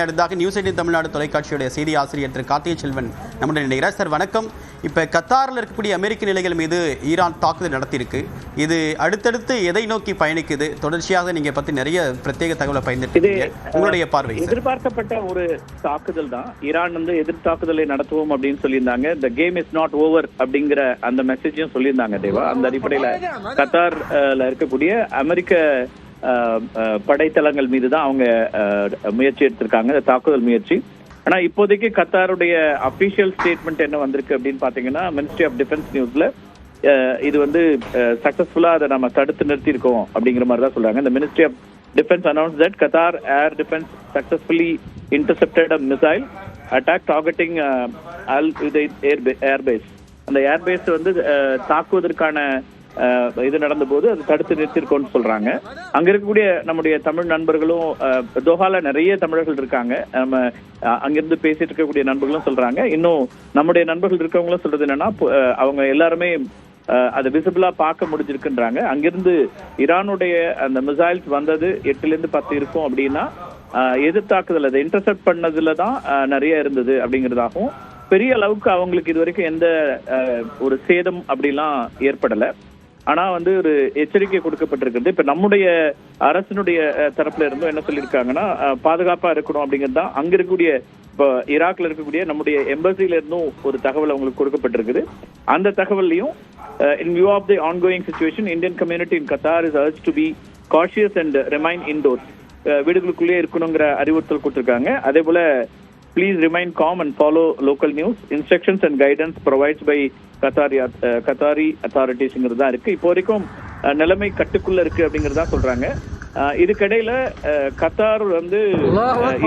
அடுத்ததாக நியூஸ் 18 தமிழ்நாடு தொலைக்காட்சியுடைய செய்தி ஆசிரியர் திரு கார்த்திகை செல்வன் நம்முடைய நினைக்கிறார். சார் வணக்கம். இப்போ கத்தாரில் இருக்கக்கூடிய அமெரிக்க நிலைகள் மீது ஈரான் தாக்குதல் நடத்தியிருக்கு. இது அடுத்தடுத்து எதை நோக்கி பயணிக்குது? தொடர்ச்சியாக நீங்க பத்தி நிறைய பிரத்யேக தகவலை பயந்துருக்கீங்க. உங்களுடைய பார்வை. எதிர்பார்க்கப்பட்ட ஒரு தாக்குதல் தான். ஈரான் எதிர் தாக்குதலை நடத்துவோம் அப்படின்னு சொல்லியிருந்தாங்க. The game is not over அப்படிங்கிற அந்த மெசேஜையும் சொல்லியிருந்தாங்க தேவா. அந்த அடிப்படையில கத்தார்ல இருக்கக்கூடிய அமெரிக்க படைத்தளங்கள் மீது தான் அவங்க முயற்சி எடுத்திருக்காங்க, தாக்குதல் முயற்சி. ஆனா இப்போதைக்கு கத்தாருடைய அபிஷியல் ஸ்டேட்மெண்ட் என்ன வந்திருக்கு அப்படின்னு பாத்தீங்கன்னா, மினிஸ்ட்ரி ஆஃப் டிஃபென்ஸ் நியூஸ்ல இது சக்சஸ்ஃபுல்லா அதை நம்ம தடுத்து நிறுத்தி இருக்கோம் அப்படிங்கிற மாதிரி தான் சொல்றாங்க. இந்த ministry of defence announced that Qatar Air Defense successfully intercepted a missile attack targeting Al Udeid Air Base. அந்த ஏர்பேஸ் தாக்குவதற்கான இது நடந்த போது அது தடுத்து நிறுத்திருக்கோன்னு சொல்றாங்க. அங்க இருக்கக்கூடிய நம்முடைய தமிழ் நண்பர்களும், தோஹால நிறைய தமிழர்கள் இருக்காங்க, நம்ம அங்கிருந்து பேசிட்டு இருக்கக்கூடிய நண்பர்களும் சொல்றாங்க. இன்னும் நம்முடைய நண்பர்கள் இருக்கவங்களும் சொல்றது என்னன்னா, அவங்க எல்லாருமே அதை விசிபிளா பார்க்க முடிஞ்சிருக்குன்றாங்க. அங்கிருந்து ஈரானுடைய அந்த மிசைல்ஸ் வந்தது 8-10 இருக்கும் அப்படின்னா, எதிர்த்தாக்குதல் அதை இன்டர்செப்ட் பண்ணதுலதான் நிறைய இருந்தது அப்படிங்கிறதாகவும், பெரிய அளவுக்கு அவங்களுக்கு இது வரைக்கும் எந்த ஒரு சேதம் அப்படிலாம் ஏற்படல. ஆனா ஒரு எச்சரிக்கை கொடுக்கப்பட்டிருக்கிறது. இப்ப நம்முடைய அரசினுடைய தரப்புல இருந்தும் என்ன சொல்லியிருக்காங்கன்னா, பாதுகாப்பா இருக்கணும் அப்படிங்கிறது தான். அங்க இருக்கக்கூடிய இப்போ ஈராக்ல இருக்கக்கூடிய நம்முடைய எம்பசில இருந்தும் ஒரு தகவல் அவங்களுக்கு கொடுக்கப்பட்டிருக்குது. அந்த தகவல்லையும் in view of the ongoing situation, Indian community in Qatar is urged to be cautious and remain indoors. வீடுகளுக்குள்ளேயே இருக்கணுங்கிற அறிவுறுத்தல் கொடுத்திருக்காங்க. அதே போல please remain calm and follow local news. Instructions and guidance provided by Qatari authorities தான் இருக்கு. இப்போ வரைக்கும் நிலைமை கட்டுக்குள்ள இருக்கு அப்படிங்கறதா சொல்றாங்க. இதுக்கிடையில கத்தார்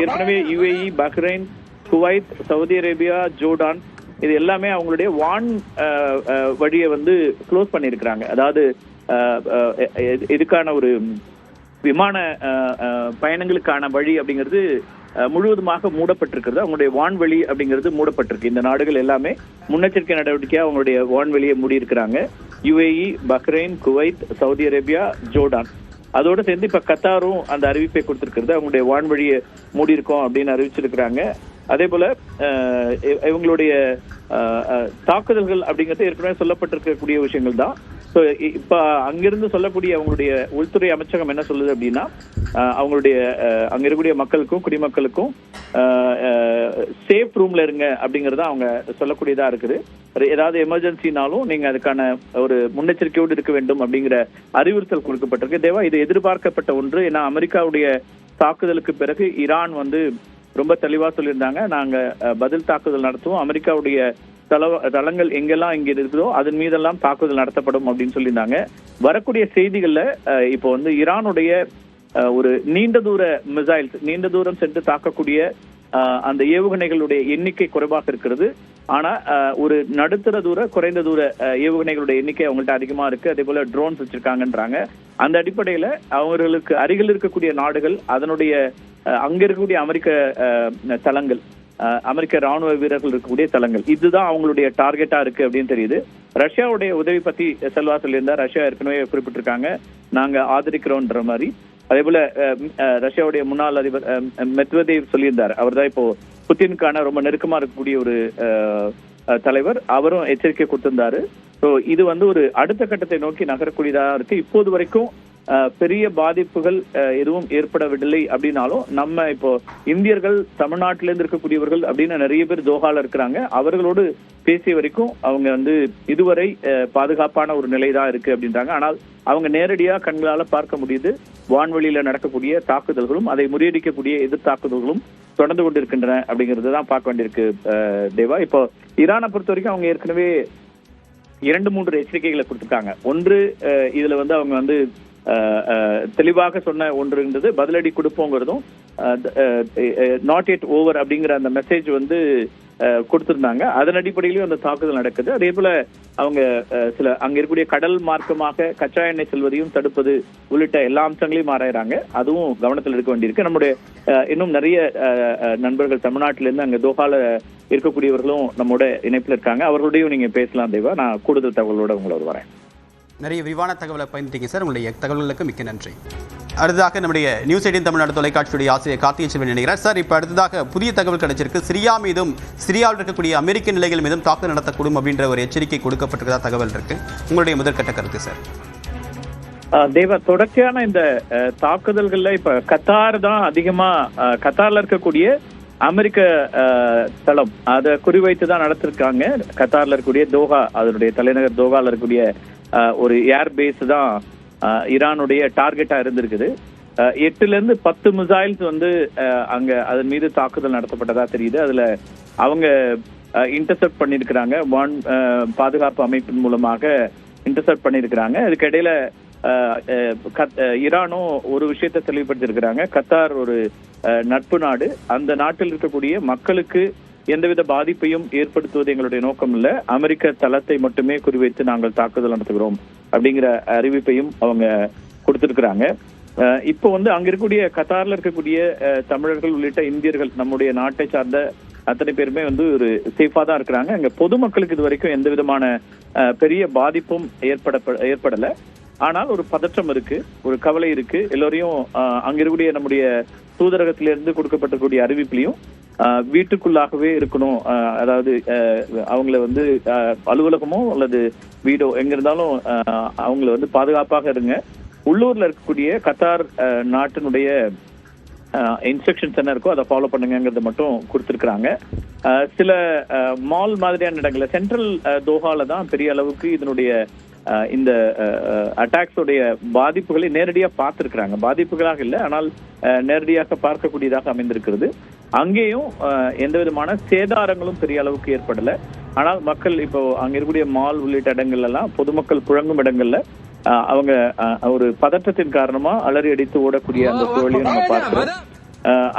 ஏற்கனவே UAE, Bahrain, Kuwait, Saudi Arabia, Jordan இது எல்லாமே அவங்களுடைய வான் வழியை க்ளோஸ் பண்ணிருக்கிறாங்க. அதாவது இதுக்கான ஒரு விமான பயணங்களுக்கான வழி அப்படிங்கிறது முழுவதுமாக மூடப்பட்டிருக்கிறது. அவங்களுடைய வான்வெளி அப்படிங்கிறது மூடப்பட்டிருக்கு. இந்த நாடுகள் எல்லாமே முன்னெச்சரிக்கை நடவடிக்கையா அவங்களுடைய வான்வெளியை மூடி இருக்கிறாங்க. UAE, Bahrain, Kuwait, Saudi Arabia, Jordan அதோட சேர்ந்து இப்ப கத்தாரும் அந்த அறிவிப்பை கொடுத்திருக்கிறது. அவங்களுடைய வான்வழியை மூடி இருக்கோம் அப்படின்னு அறிவிச்சிருக்கிறாங்க. அதே போல இவங்களுடைய தாக்குதல்கள் அப்படிங்கிறது ஏற்கனவே சொல்லப்பட்டிருக்கக்கூடிய விஷயங்கள் தான். இப்ப அங்கிருந்து சொல்லக்கூடிய அவங்களுடைய உள்துறை அமைச்சகம் என்ன சொல்லுது அப்படின்னா, அவங்களுடைய அங்க இருக்கக்கூடிய மக்களுக்கும் குடிமக்களுக்கும் சேஃப் ரூம்ல இருங்க அப்படிங்கறத அவங்க சொல்லக்கூடியதா இருக்குது. ஏதாவது எமர்ஜென்சினாலும் நீங்க அதுக்கான ஒரு முன்னெச்சரிக்கையோடு இருக்க வேண்டும் அப்படிங்கிற அறிவுறுத்தல் கொடுக்கப்பட்டிருக்கு. தேவா, இது எதிர்பார்க்கப்பட்ட ஒன்று. ஏன்னா அமெரிக்காவுடைய தாக்குதலுக்கு பிறகு ஈரான் ரொம்ப தெளிவா சொல்லியிருந்தாங்க, நாங்க பதில் தாக்குதல் நடத்துவோம், அமெரிக்காவுடைய தளங்கள் எங்கெல்லாம் இங்க இருக்குதோ அதன் மீதெல்லாம் தாக்குதல் நடத்தப்படும் அப்படின்னு சொல்லியிருந்தாங்க. வரக்கூடிய செய்திகள்ல இப்போ ஈரானுடைய ஒரு நீண்ட தூர மிசைல்ஸ், நீண்ட தூரம் சென்று தாக்கக்கூடிய அந்த ஏவுகணைகளுடைய எண்ணிக்கை குறைவாக இருக்கிறது. ஆனா ஒரு நடுத்தர தூர, குறைந்த தூர ஏவுகணைகளுடைய எண்ணிக்கை அவங்கள்ட்ட அதிகமா இருக்கு. அதே போல ட்ரோன்ஸ் வச்சிருக்காங்கன்றாங்க. அந்த அடிப்படையில அவங்களுக்கு அருகில் இருக்கக்கூடிய நாடுகள், அதனுடைய அங்க இருக்கக்கூடிய அமெரிக்க தளங்கள், அமெரிக்க ராணுவ வீரர்கள் இருக்கக்கூடிய தளங்கள், இதுதான் அவங்களுடைய டார்கெட்டா இருக்கு அப்படின்னு தெரியுது. ரஷ்யாவுடைய உதவி பத்தி செல்வா சொல்லியிருந்தா, ரஷ்யா ஏற்கனவே குறிப்பிட்டிருக்காங்க, நாங்க ஆதரிக்கிறோன்ற மாதிரி. அதே போல ரஷ்யாவுடைய முன்னாள் அதிபர் மெத்வதேவ் சொல்லியிருந்தார். அவர் தான் இப்போ புத்தினுக்கான ரொம்ப நெருக்கமா இருக்கக்கூடிய ஒரு தலைவர். அவரும் எச்சரிக்கை கொடுத்திருந்தாரு. ஸோ இது ஒரு அடுத்த கட்டத்தை நோக்கி நகரக்கூடியதா இருக்கு. இப்போது வரைக்கும் பெரிய பாதிப்புகள் எதுவும் ஏற்படவில்லை அப்படின்னாலும், நம்ம இப்போ இந்தியர்கள் தமிழ்நாட்டில இருக்கக்கூடியவர்கள் அப்படின்னு நிறைய பேர் தோஹால இருக்கிறாங்க. அவர்களோடு பேசிய வரைக்கும் அவங்க இதுவரை பாதுகாப்பான ஒரு நிலை தான் இருக்கு அப்படின்றாங்க. ஆனால் அவங்க நேரடியா கண்களால பார்க்க முடியுது வான்வெளியில நடக்கக்கூடிய தாக்குதல்களும் அதை முறியடிக்கக்கூடிய எதிர் தாக்குதல்களும் தொடர்ந்து கொண்டிருக்கின்றன அப்படிங்கறது தான் பார்க்க வேண்டியிருக்கு தேவா. இப்போ ஈரானை பொறுத்த வரைக்கும் அவங்க ஏற்கனவே 2-3 எச்சரிக்கைகளை கொடுத்திருக்காங்க. ஒன்று, இதுல அவங்க தெளிவாக சொன்ன ஒன்றுன்றது பதிலடி கொடுப்போங்கிறதும், நாட் எட் ஓவர் அப்படிங்கிற அந்த மெசேஜ் கொடுத்திருந்தாங்க. அதன் அடிப்படையிலும் அந்த தாக்குதல் நடக்குது. அதே போல அவங்க சில அங்க இருக்கக்கூடிய கடல் மார்க்கமாக கச்சா எண்ணெய் செல்வதையும் தடுப்பது உள்ளிட்ட எல்லா அம்சங்களையும் ஆராயறாங்க. அதுவும் கவனத்தில் இருக்க வேண்டியிருக்கு. நம்முடைய இன்னும் நிறைய நண்பர்கள் தமிழ்நாட்டிலிருந்து அங்க தோஹால இருக்கக்கூடியவர்களும் நம்மோட இணைப்பில் இருக்காங்க. அவர்களுடையும் நீங்க பேசலாம் தேவா. நான் கூடுதல் தகவலோட உங்களோட வரேன். நிறைய விரிவான தகவலை பயந்துட்டீங்க சார். உங்களுடைய தகவல்களுக்கு மிக்க நன்றி. அடுத்ததாக நம்முடைய நியூஸ் 18 தமிழ்நாடு தொலைக்காட்சியுடைய ஆசிரியர் கார்த்திகை செல்வன் இணைகிறார். சார், இப்போ அடுத்ததாக புதிய தகவல் கிடைச்சிருக்கு. சிரியா மீதும் சிரியாவில் இருக்கக்கூடிய அமெரிக்க நிலைகள் மீதும் தாக்குதல் நடத்தக்கூடும் அப்படின்ற ஒரு எச்சரிக்கை கொடுக்கப்பட்டிருக்கிறதா தகவல் இருக்கு. உங்களுடைய முதற்கட்ட கருத்து சார். தேவா, தொடர்ச்சியான இந்த தாக்குதல்கள்ல இப்ப கத்தார் தான் அதிகமா, கத்தார்ல இருக்கக்கூடிய அமெரிக்க தளம் அதை குறிவைத்து தான் நடத்திருக்காங்க. கத்தார்ல இருக்கக்கூடிய தோஹா, அதனுடைய தலைநகர் தோஹால இருக்கக்கூடிய ஒரு ஏர் பேஸ் தான் ஈரானுடைய டார்கெட்டா இருந்திருக்குது. 8-10 மிசைல்ஸ் வந்து அங்க அதன் மீது தாக்குதல் நடத்தப்பட்டதா தெரியுது. அதுல அவங்க இன்டர்செப்ட் பண்ணிருக்கிறாங்க, பாதுகாப்பு அமைப்பின் மூலமாக இன்டர்செப்ட் பண்ணிருக்கிறாங்க. அதுக்கு இடையில ஈரானும் ஒரு விஷயத்தை தெளிவுபடுத்திருக்கிறாங்க. கத்தார் ஒரு நட்பு நாடு, அந்த நாட்டில் இருக்கக்கூடிய மக்களுக்கு எந்தவித பாதிப்பையும் ஏற்படுத்துவது எங்களுடைய நோக்கம் இல்ல, அமெரிக்க தளத்தை மட்டுமே குறிவைத்து நாங்கள் தாக்குதல் நடத்துகிறோம் அப்படிங்கிற அறிவிப்பையும் அவங்க கொடுத்திருக்கிறாங்க. இப்போ வந்து அங்க இருக்கக்கூடிய கத்தார்ல இருக்கக்கூடிய தமிழர்கள் உள்ளிட்ட இந்தியர்கள், நம்முடைய நாட்டை சார்ந்த அத்தனை பேருமே வந்து ஒரு சேஃபா தான் இருக்கிறாங்க. அங்க பொதுமக்களுக்கு இது வரைக்கும் எந்த விதமான பெரிய பாதிப்பும் ஏற்படல. ஆனால் ஒரு பதற்றம் இருக்கு, ஒரு கவலை இருக்கு. எல்லோரையும் அங்க இருக்கக்கூடிய நம்முடைய தூதரகத்திலிருந்து கொடுக்கப்பட்டிருக்கூடிய அறிவிப்புலையும் வீட்டுக்குள்ளாகவே இருக்கணும், அதாவது அவங்கள வந்து அலுவலகமோ அல்லது வீடோ எங்க இருந்தாலும் அவங்கள வந்து பாதுகாப்பாக இருங்க. உள்ளூர்ல இருக்கக்கூடிய கத்தார் நாட்டினுடைய இன்ஸ்ட்ரக்ஷன்ஸ் என்ன இருக்கோ அதை ஃபாலோ பண்ணுங்கிறத மட்டும் கொடுத்துருக்குறாங்க. சில மால் மாதிரியான இடங்கள்ல, சென்ட்ரல் தோஹால தான் பெரிய அளவுக்கு இதனுடைய இந்த அட்டாக்ஸோடைய பாதிப்புகளை நேரடியா பார்த்திருக்கிறாங்க. பாதிப்புகளாக இல்லை, ஆனால் நேரடியாக பார்க்கக்கூடியதாக அமைந்திருக்கிறது. அங்கேயும் எந்த விதமான சேதாரங்களும் பெரிய அளவுக்கு ஏற்படல. ஆனால் மக்கள் இப்போ அங்க இருக்கக்கூடிய மால் உள்ளிட்ட இடங்கள்ல எல்லாம், பொதுமக்கள் புழங்கும் இடங்கள்ல அவங்க ஒரு பதற்றத்தின் காரணமா அலறி அடித்து ஓடக்கூடிய அந்த சூழலையும் நம்ம பார்க்கிறோம்.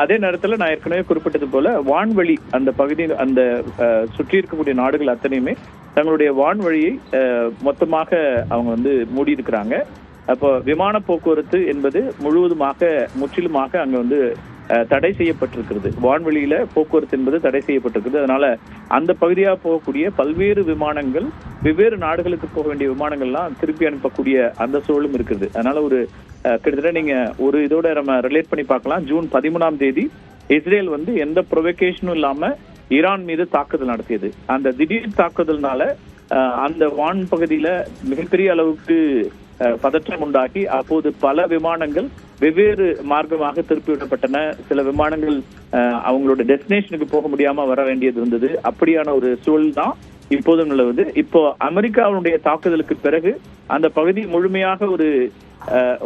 அதே நேரத்துல நான் ஏற்கனவே குறிப்பிட்டது போல வான்வழி அந்த பகுதியில், அந்த சுற்றி இருக்கக்கூடிய நாடுகள் அத்தனையுமே தங்களுடைய வான்வழியை மொத்தமாக அவங்க வந்து மூடி இருக்கிறாங்க. அப்போ விமான போக்குவரத்து என்பது முற்றிலுமாக அங்க வந்து தடை செய்யப்பட்டிருக்கிறது. வான்வெளியில போக்குவரத்து என்பது தடை செய்யப்பட்டிருக்கிறது. அதனால அந்த பகுதியாக போகக்கூடிய பல்வேறு விமானங்கள், வெவ்வேறு நாடுகளுக்கு போக வேண்டிய விமானங்கள்லாம் திருப்பி அனுப்பக்கூடிய அந்த சூழலும் இருக்குது. அதனால ஒரு கிட்டத்தட்ட நீங்க ஒரு இதோட நம்ம ரிலேட் பண்ணி பார்க்கலாம். ஜூன் 13ஆம் தேதி இஸ்ரேல் வந்து எந்த ப்ரொவோகேஷனும் இல்லாம ஈரான் மீது தாக்குதல் நடத்தியது. அந்த திடீர் தாக்குதல்னால அந்த வான் பகுதியில மிகப்பெரிய அளவுக்கு பதற்றம் உண்டாகி அப்போது பல விமானங்கள் வெவ்வேறு மார்க்கமாக திருப்பிவிடப்பட்டன. சில விமானங்கள் அவங்களோட டெஸ்டினேஷனுக்கு போக முடியாம வர வேண்டியது இருந்தது. அப்படியான ஒரு சூழல் தான் இப்போதும் நிலவுது. இப்போ அமெரிக்காவுடைய தாக்குதலுக்கு பிறகு அந்த பகுதி முழுமையாக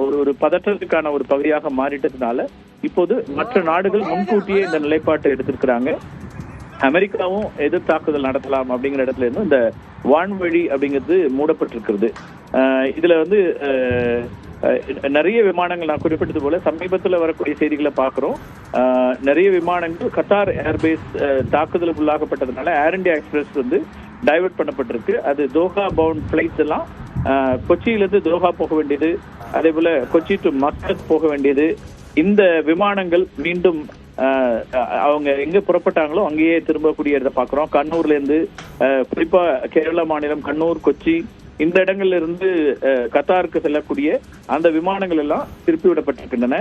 ஒரு பதற்றத்துக்கான ஒரு பகுதியாக மாறிட்டதுனால இப்போது மற்ற நாடுகள் முன்கூட்டியே இந்த நிலைப்பாட்டை எடுத்திருக்கிறாங்க. அமெரிக்காவும் எதிர் தாக்குதல் நடத்தலாம் அப்படிங்கிற இடத்துல இருந்து இந்த வான்வழி அப்படிங்கிறது மூடப்பட்டிருக்கிறது. இதுல வந்து நிறைய விமானங்கள், நான் குறிப்பிட்டது போல சமீபத்துல வரக்கூடிய செய்திகளை பார்க்கிறோம். நிறைய விமானங்கள் கத்தார் ஏர்பேஸ் தாக்குதலுக்கு உள்ளாகப்பட்டதுனால ஏர் இந்தியா எக்ஸ்பிரஸ் வந்து டைவர்ட் பண்ணப்பட்டிருக்கு. அது தோஹா பவுண்ட் பிளைட்ஸ் எல்லாம் கொச்சியிலிருந்து தோஹா போக வேண்டியது, அதே போல கொச்சி டு மஸ்கட் போக வேண்டியது. இந்த விமானங்கள் மீண்டும் அவங்க எங்க புறப்பட்டாங்களோ அங்கேயே திரும்பக்கூடியதை பாக்குறோம். கண்ணூர்ல இருந்து, குறிப்பா கேரள மாநிலம் கண்ணூர், கொச்சி இந்த இடங்கள்ல இருந்து கத்தாருக்கு செல்லக்கூடிய அந்த விமானங்கள் எல்லாம் திருப்பி விடப்பட்டிருக்கின்றன.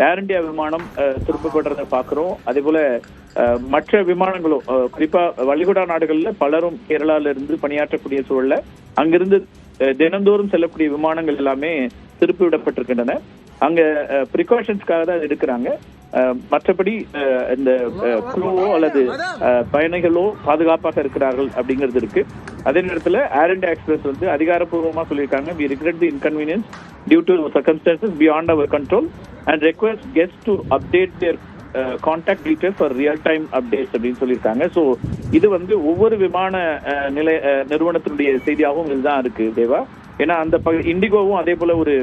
ஏர் இந்தியா விமானம் திருப்பப்படுறதை பாக்குறோம். அதே போல மற்ற விமானங்களும், குறிப்பா வளைகுடா நாடுகள்ல பலரும் கேரளால இருந்து பணியாற்றக்கூடிய சூழல்ல அங்கிருந்து தினந்தோறும் செல்லக்கூடிய விமானங்கள் எல்லாமே திருப்பி விடப்பட்டிருக்கின்றன. அங்க ப்ரிகாஷன்ஸ்க்காக தான் எடுக்கிறாங்க. மற்றபடி இந்த குழுவோ அல்லது பயணிகளோ பாதுகாப்பாக இருக்கிறார்கள் அப்படிங்கிறது இருக்கு. அதே நேரத்தில் ஏர் இந்தியா எக்ஸ்பிரஸ் வந்து அதிகாரப்பூர்வமா சொல்லியிருக்காங்க, we regret the inconvenience due to circumstances beyond our control and request guests to update their contact details for real time updates அப்படின்னு சொல்லியிருக்காங்க. ஸோ இது வந்து ஒவ்வொரு விமான நிறுவனத்தினுடைய செய்தியாகவும் இதுதான் இருக்கு தேவா. ஏன்னா அந்த இண்டிகோவும் அதே போல ஒரு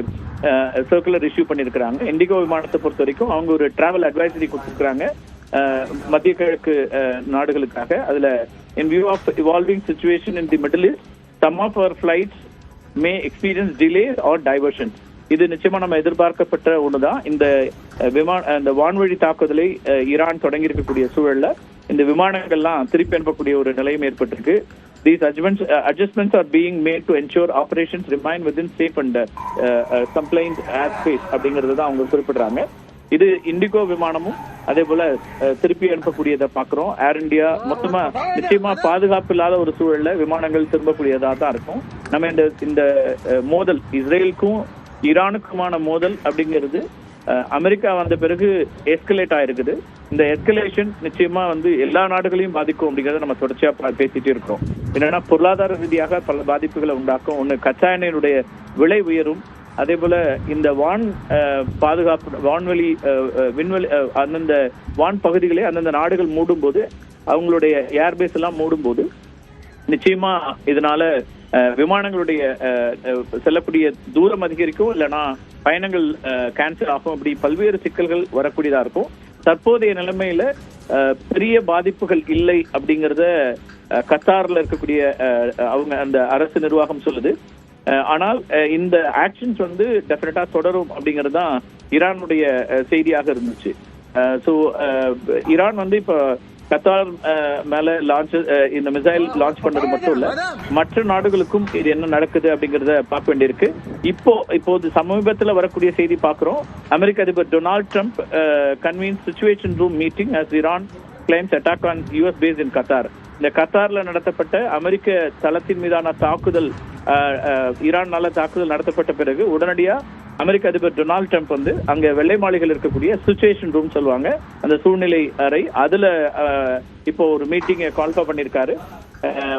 சர்க்குலர் இஷ்யூ பண்ணியிருக்கிறாங்க. இண்டிகோ விமானத்தை பொறுத்த வரைக்கும் அவங்க ஒரு டிராவல் அட்வைசரி கொடுத்துருக்காங்க மத்திய கிழக்கு நாடுகளுக்காக. அதுல in view of evolving situation in the Middle East, some of our flights may experience delays or diversions. இது நிச்சயமா நம்ம எதிர்பார்க்கப்பட்ட ஒண்ணுதான். இந்த வான்வழி தாக்குதலை ஈரான் தொடங்கி இருக்கக்கூடிய சூழல்ல இந்த விமானங்கள்லாம் திருப்பி அனுப்பக்கூடிய ஒரு நிலையும் ஏற்பட்டிருக்கு. these adjustments are being made to ensure operations remain within safe and compliant airspace அப்படிங்கிறது தான் அவங்க குறிப்பிடுறாங்க. இது இண்டிகோ விமானமும் அதே போல திருப்பி அனுப்பக்கூடியதை பாக்குறோம். ஏர் இந்தியா மொத்தமா நிச்சயமா பாதுகாப்பு இல்லாத ஒரு சூழல்ல விமானங்கள் திரும்பக்கூடியதா தான் இருக்கும். நம்ம இந்த மோதல் இஸ்ரேலுக்கும் ஈரானுக்குமான மோதல் அப்படிங்கிறது அமெரிக்கா வந்த பிறகு எஸ்கலேட் ஆயிருக்குது. இந்த எஸ்கலேஷன் நிச்சயமா எல்லா நாடுகளையும் பாதிக்கும் அப்படிங்கறத நம்ம தொடர்ச்சியா பேசிட்டு இருக்கிறோம். என்னன்னா பொருளாதார ரீதியாக பல பாதிப்புகளை உண்டாக்கும். ஒண்ணு கச்சா எண்ணெயினுடைய விலை உயரும். அதே போல இந்த பாதுகாப்பு வான்வெளி விண்வெளி அந்தந்த வான் பகுதிகளை அந்தந்த நாடுகள் மூடும் போது அவங்களுடைய ஏர்பேஸ் எல்லாம் மூடும் போது நிச்சயமா இதனால விமானங்களுடைய செல்லக்கூடிய தூரம் அதிகரிக்கும், இல்லைன்னா பயணங்கள் கேன்சல் ஆகும். அப்படி பல்வேறு சிக்கல்கள் வரக்கூடியதா இருக்கும். தற்போதைய நிலைமையில பெரிய பாதிப்புகள் இல்லை அப்படிங்கறத கத்தார்ல இருக்கக்கூடிய அவங்க அந்த அரசு நிர்வாகம் சொல்லுது. ஆனால் இந்த ஆக்ஷன்ஸ் டெஃபினட்டா தொடரும் அப்படிங்கிறது தான் ஈரானுடைய செய்தியாக இருந்துச்சு. ஸோ ஈரான் இப்ப கத்தார் மேல இந்த மிசைல் லான்ச் பண்ணது மட்டும் இல்ல, மற்ற நாடுகளுக்கும் இது என்ன நடக்குது அப்படிங்கறத பார்க்க வேண்டியிருக்கு. இப்போது சமீபத்துல வரக்கூடிய செய்தி பாக்குறோம். அமெரிக்க அதிபர் Donald Trump convince situation room meeting as Iran claims attack on US base in Qatar. இந்த கத்தார்ல நடத்தப்பட்ட அமெரிக்க தளத்தின் மீதான தாக்குதல், ஈரானால தாக்குதல் நடத்தப்பட்ட பிறகு உடனடியா அமெரிக்க அதிபர் டொனால்ட் ட்ரம்ப் அங்க வெள்ளை மாளிகையில் இருக்கக்கூடிய சிச்சுவேஷன் ரூம் சொல்லுவாங்க, அந்த சூழ்நிலை அறை, அதுல இப்போ ஒரு மீட்டிங்கை கால்ஃபர் பண்ணியிருக்காரு.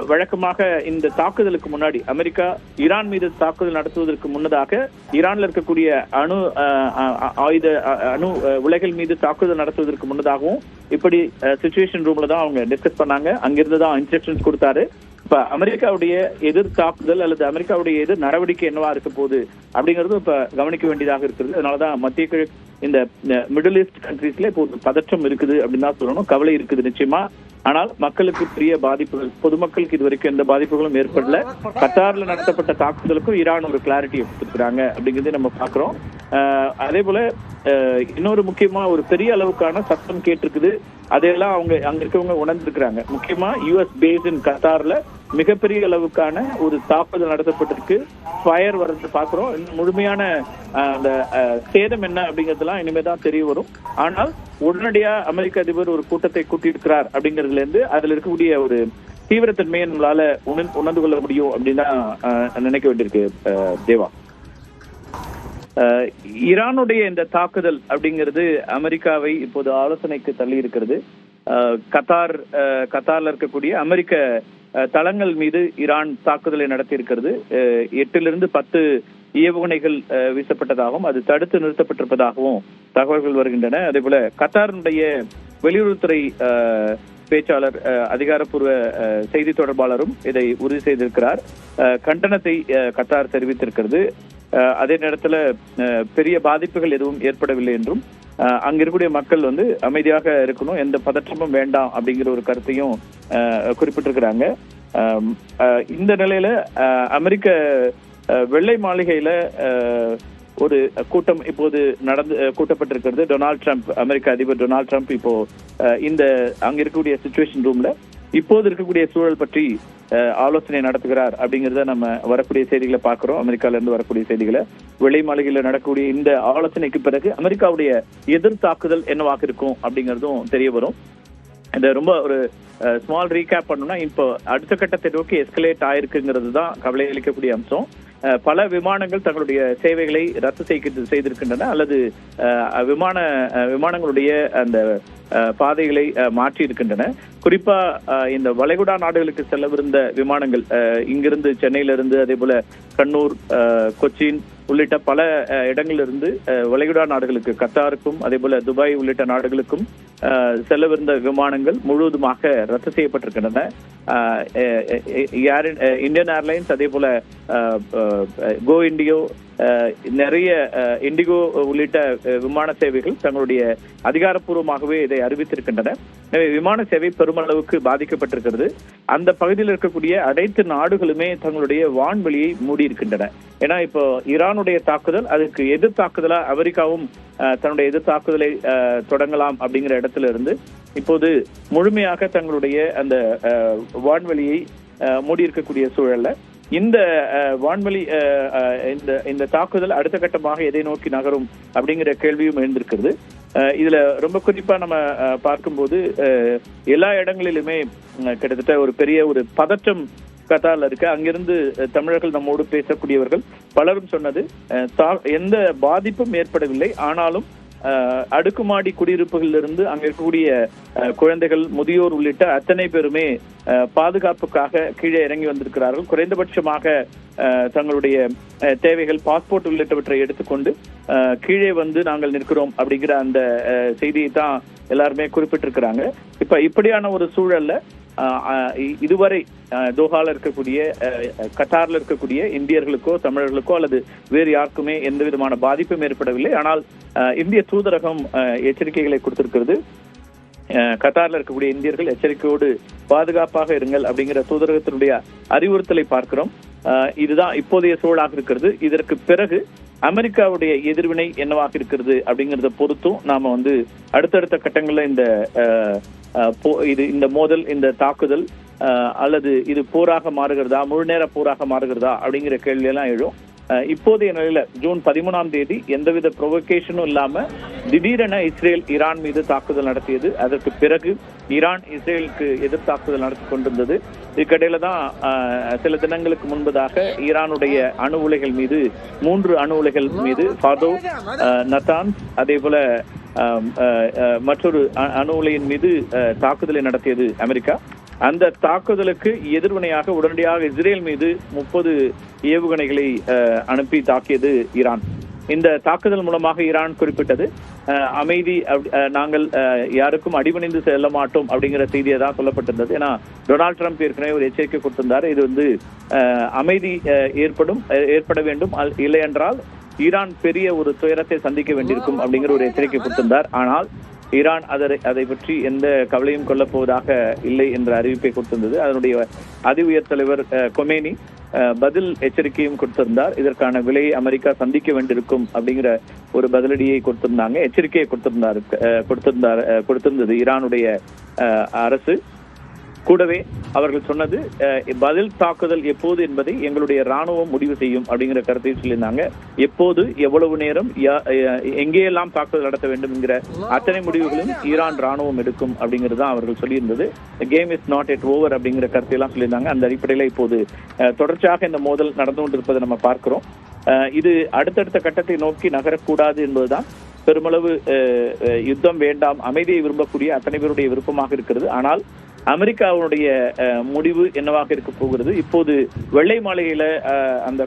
வழக்கமாக இந்த தாக்குதலுக்கு முன்னாடி அமெரிக்கா ஈரான் மீது தாக்குதல் நடத்துவதற்கு முன்னதாக ஈரான்ல இருக்கக்கூடிய அணு உலைகள் மீது தாக்குதல் நடத்துவதற்கு முன்னதாகவும் இப்படி சிச்சுவேஷன் ரூம்ல தான் அவங்க டிஸ்கஸ் பண்ணாங்க. அங்கிருந்து தான் இன்ஸ்ட்ரக்ஷன்ஸ் கொடுத்தாரு. இப்ப அமெரிக்காவுடைய எதிர் தாக்குதல் அல்லது அமெரிக்காவுடைய எதிர் நடவடிக்கை என்னவா இருக்க போகுது அப்படிங்கறதும் இப்ப கவனிக்க வேண்டியதாக இருக்கிறது. அதனாலதான் மத்திய கிழக்கு இந்த மிடில் ஈஸ்ட் கண்ட்ரீஸ்ல இப்போ பதற்றம் இருக்குது அப்படின்னு தான் சொல்லணும். கவலை இருக்குது நிச்சயமா. ஆனால் மக்களுக்கு பெரிய பாதிப்புகள், பொதுமக்களுக்கு இதுவரைக்கும் எந்த பாதிப்புகளும் ஏற்படல. கத்தார்ல நடத்தப்பட்ட தாக்குதலுக்கும் ஈரான் ஒரு கிளாரிட்டி எடுத்துக்கிறாங்க அப்படிங்கறதை நம்ம பாக்குறோம். அதே போல இன்னொரு முக்கியமா ஒரு பெரிய அளவுக்கான சத்தம் கேட்டிருக்குது. அதையெல்லாம் அவங்க அங்க இருக்கவங்க உணர்ந்திருக்கிறாங்க. முக்கியமா யுஎஸ் பேஸ் இன் கத்தார்ல மிகப்பெரிய அளவுக்கான ஒரு தாக்குதல் நடத்தப்பட்டிருக்கு. ஃபயர் வர்றது பாக்குறோம். முழுமையான அந்த சேதம் என்ன அப்படிங்கறதுலாம் இனிமேதான் தெரிய வரும். ஆனால் உடனடியா அமெரிக்க அதிபர் ஒரு கூட்டத்தை கூட்டியிருக்கிறார் அப்படிங்கறதுல இருந்து அதுல இருக்கக்கூடிய ஒரு தீவிரத்தன்மையை நம்மளால உணர்ந்து கொள்ள முடியும் அப்படின்னு தான் நினைக்க வேண்டியிருக்கு தேவா. ஈரானுடைய இந்த தாக்குதல் அப்படிங்கிறது அமெரிக்காவை இப்போது ஆலோசனைக்கு தள்ளி இருக்கிறது. கத்தார்ல இருக்கக்கூடிய அமெரிக்க தளங்கள் மீது ஈரான் தாக்குதலை நடத்தி இருக்கிறது. 8 to 10 ஏவுகணைகள் வீசப்பட்டதாகவும் அது தடுத்து நிறுத்தப்பட்டிருப்பதாகவும் தகவல்கள் வருகின்றன. அதே போல கத்தாருடைய வெளியுறவுத்துறை பேச்சாளர், அதிகாரப்பூர்வ செய்தி தொடர்பாளரும் இதை உறுதி செய்திருக்கிறார். கண்டனத்தை கத்தார் தெரிவித்திருக்கிறது. அதே நேரத்துல பெரிய பாதிப்புகள் எதுவும் ஏற்படவில்லை என்றும் அங்க இருக்கக்கூடிய மக்கள் அமைதியாக இருக்கணும், எந்த பதற்றமும் வேண்டாம் அப்படிங்கிற ஒரு கருத்தையும் குறிப்பிட்டிருக்கிறாங்க. இந்த நிலையில அமெரிக்க வெள்ளை மாளிகையில ஒரு கூட்டம் இப்போது கூட்டப்பட்டிருக்கிறது. டொனால்ட் ட்ரம்ப், அமெரிக்க அதிபர் டொனால்ட் ட்ரம்ப் இப்போ இந்த அங்க இருக்கக்கூடிய சிச்சுவேஷன் ரூம்ல இப்போது இருக்கக்கூடிய சூழல் பற்றி ஆலோசனை நடத்துகிறார் அப்படிங்கறத நம்ம வரக்கூடிய செய்திகளை பார்க்கிறோம். அமெரிக்கால இருந்து வரக்கூடிய செய்திகளை, வெள்ளை மாளிகையில நடக்கக்கூடிய இந்த ஆலோசனைக்கு பிறகு அமெரிக்காவுடைய எதிர் தாக்குதல் என்னவாக இருக்கும் அப்படிங்கறதும் தெரிய வரும். இந்த ரொம்ப ஒரு ஸ்மால் ரீகேப் பண்ணணும்னா இப்போ அடுத்த கட்டத்தை நோக்கி எஸ்கலேட் ஆயிருக்குங்கிறது தான் கவலை அளிக்கக்கூடிய அம்சம். பல விமானங்கள் தங்களுடைய சேவைகளை ரத்து செய்திருக்கின்றன அல்லது விமானங்களுடைய அந்த பாதைகளை மாற்றி இருக்கின்றன. குறிப்பா இந்த வளைகுடா நாடுகளுக்கு செல்லவிருந்த விமானங்கள் இங்கிருந்து சென்னையிலிருந்து, அதே போல கண்ணூர், கொச்சின் உள்ளிட்ட பல இடங்களிலிருந்து வளைகுடா நாடுகளுக்கு, கத்தாருக்கும் அதே போல துபாய் உள்ளிட்ட நாடுகளுக்கும் செல்லவிருந்த விமானங்கள் முழுவதுமாக ரத்து செய்யப்பட்டிருக்கின்றன. இந்தியன் ஏர்லைன்ஸ், அதே போல கோ இண்டியோ, நிறைய இண்டிகோ உள்ளிட்ட விமான சேவைகள் தங்களுடைய அதிகாரப்பூர்வமாகவே இதை அறிவித்திருக்கின்றன. எனவே விமான சேவை பெருமளவுக்கு பாதிக்கப்பட்டிருக்கிறது. அந்த பகுதியில் இருக்கக்கூடிய அனைத்து நாடுகளுமே தங்களுடைய வான்வெளியை மூடியிருக்கின்றன. ஏன்னா இப்போ ஈரானுடைய தாக்குதல், அதுக்கு எதிர் தாக்குதலா அமெரிக்காவும் தன்னுடைய எதிர் தாக்குதலை தொடங்கலாம் அப்படிங்கிற இடத்துல இருந்து இப்போது முழுமையாக தங்களுடைய அந்த வான்வெளியை மூடி இருக்கக்கூடிய சூழல்ல இந்த வான்வெளி இந்த தாக்குதல் அடுத்த கட்டமாக எதை நோக்கி நகரும் அப்படிங்கிற கேள்வியும் எழுந்திருக்கிறது. இதுல ரொம்ப குறிப்பா நம்ம பார்க்கும்போது எல்லா இடங்களிலுமே கிட்டத்தட்ட ஒரு பெரிய ஒரு பதற்றம் கத்தார்ல இருக்கு. அங்கிருந்து தமிழர்கள் நம்மோடு பேசக்கூடியவர்கள் பலரும் சொன்னது எந்த பாதிப்பும் ஏற்படவில்லை, ஆனாலும் அடுக்குமாடி குடியிருப்புகளிலிருந்து அங்க இருக்கக்கூடிய குழந்தைகள், முதியோர் உள்ளிட்ட அத்தனை பேருமே பாதுகாப்புக்காக கீழே இறங்கி வந்திருக்கிறார்கள். குறைந்தபட்சமாக தங்களுடைய தேவைகள், பாஸ்போர்ட் உள்ளிட்டவற்றை எடுத்துக்கொண்டு கீழே வந்து நாங்கள் நிற்கிறோம் அப்படிங்கிற அந்த செய்தியை தான் எல்லாருமே குறிப்பிட்டிருக்கிறாங்க. இப்படியான ஒரு சூழல்ல இதுவரை தோஹால இருக்கக்கூடிய, கத்தார்ல இருக்கக்கூடிய இந்தியர்களுக்கோ தமிழர்களுக்கோ அல்லது வேறு யாருக்குமே எந்த விதமான பாதிப்பும் ஏற்படவில்லை. ஆனால் இந்திய தூதரகம் எச்சரிக்கைகளை கொடுத்திருக்கிறது. கத்தார்ல இருக்கக்கூடிய இந்தியர்கள் எச்சரிக்கையோடு பாதுகாப்பாக இருங்கள் அப்படிங்கிற தூதரகத்தினுடைய அறிவுறுத்தலை பார்க்கிறோம். இதுதான் இப்போதைய சூழலாக இருக்கிறது. இதற்கு பிறகு அமெரிக்காவுடைய எதிர்வினை என்னவாக இருக்கிறது அப்படிங்கறத பொறுத்தும் நாம வந்து அடுத்தடுத்த கட்டங்கள்ல இந்த மோதல், இந்த தாக்குதல் அல்லது இது போராக மாறுகிறதா, முழு நேர போராக மாறுகிறதா அப்படிங்கிற கேள்வி எல்லாம் எழும். இப்போதைய நிலையில ஜூன் 13ஆம் தேதி எந்தவித ப்ரொவோகேஷனும் இல்லாம திடீரென இஸ்ரேல் ஈரான் மீது தாக்குதல் நடத்தியது. அதற்கு பிறகு ஈரான் இஸ்ரேலுக்கு எதிர் தாக்குதல் நடத்தி கொண்டிருந்தது. இதுக்கிடையில தான் சில தினங்களுக்கு முன்பதாக ஈரானுடைய அணு உலைகள் மீது 3 அணு உலைகள் மீது ஃபாதோ, நத்தான்ஸ், அதே போல மற்றொரு அணு உலையின் மீது தாக்குதலை நடத்தியது அமெரிக்கா. அந்த தாக்குதலுக்கு எதிர்வினையாக உடனடியாக இஸ்ரேல் மீது 30 ஏவுகணைகளை அனுப்பி தாக்கியது ஈரான். இந்த தாக்குதல் மூலமாக ஈரான் குறிப்பிட்டது அமைதி, நாங்கள் யாருக்கும் அடிபணிந்து செல்ல மாட்டோம் அப்படிங்கிற செய்தியை தான் சொல்லப்பட்டிருந்தது. ஏன்னா டொனால்ட் ட்ரம்ப் ஏற்கனவே ஒரு எச்சரிக்கை கொடுத்திருந்தார். இது வந்து அமைதி ஏற்பட வேண்டும், இல்லை என்றால் ஈரான் பெரிய ஒரு துயரத்தை சந்திக்க வேண்டியிருக்கும் அப்படிங்கிற ஒரு எச்சரிக்கை கொடுத்திருந்தார். ஆனால் ஈரான் அதை பற்றி எந்த கவலையும் கொள்ளப் போவதாக இல்லை என்ற அறிவிப்பை கொடுத்திருந்தது. அதனுடைய அதி உயர் தலைவர் கொமேனி பதில் எச்சரிக்கையும் கொடுத்திருந்தார். இதற்கான விலையை அமெரிக்கா சந்திக்க வேண்டியிருக்கும் அப்படிங்கிற ஒரு பதிலடியை கொடுத்திருந்தாங்க, எச்சரிக்கையை கொடுத்திருந்தது ஈரானுடைய அரசு. கூடவே அவர்கள் சொன்னது பதில் தாக்குதல் எப்போது என்பதை எங்களுடைய ராணுவம் முடிவு செய்யும் அப்படிங்கிற கருத்தை சொல்லியிருந்தாங்க. எப்போது, எவ்வளவு நேரம், எங்கேயெல்லாம் தாக்குதல் நடத்த வேண்டும் என்கிற அத்தனை முடிவுகளும் ஈரான் ராணுவம் எடுக்கும் அப்படிங்கிறது தான் அவர்கள் சொல்லியிருந்தது. Game is not yet over அப்படிங்கிற கருத்தையெல்லாம் சொல்லியிருந்தாங்க. அந்த அடிப்படையில் இப்போது தொடர்ச்சியாக இந்த மோதல் நடந்து கொண்டிருப்பதை நம்ம பார்க்கிறோம். இது அடுத்தடுத்த கட்டத்தை நோக்கி நகரக்கூடாது என்பதுதான் பெருமளவு யுத்தம் வேண்டாம், அமைதியை விரும்பக்கூடிய அத்தனை பேருடைய விருப்பமாக இருக்கிறது. ஆனால் அமெரிக்காவுடைய முடிவு என்னவாக இருக்க போகிறது? இப்போது வெள்ளை மாளிகையில அந்த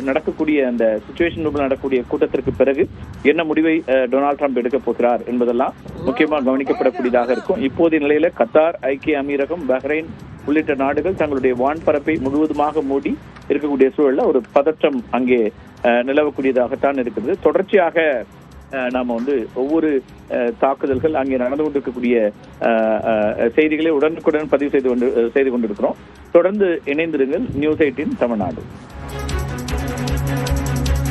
நடக்கக்கூடிய அந்த சிச்சுவேஷன் நடக்கக்கூடிய கூட்டத்திற்கு பிறகு என்ன முடிவை டொனால்ட் ட்ரம்ப் எடுக்க போகிறார் என்பதெல்லாம் முக்கியமாக கவனிக்கப்படக்கூடியதாக இருக்கும். இப்போதைய நிலையில கத்தார், ஐக்கிய அமீரகம், பஹ்ரைன் உள்ளிட்ட நாடுகள் தங்களுடைய வான்பரப்பை முழுவதுமாக மூடி இருக்கக்கூடிய சூழல்ல ஒரு பதற்றம் அங்கே நிலவக்கூடியதாகத்தான் இருக்கிறது. தொடர்ச்சியாக நாம வந்து ஒவ்வொரு தாக்குதல்கள் அங்கே நடந்து கொண்டிருக்கக்கூடிய செய்திகளை உடனுக்குடன் பதிவு செய்து கொண்டிருக்கிறோம். தொடர்ந்து இணைந்திருங்கள். நியூஸ் 18 தமிழ்நாடு.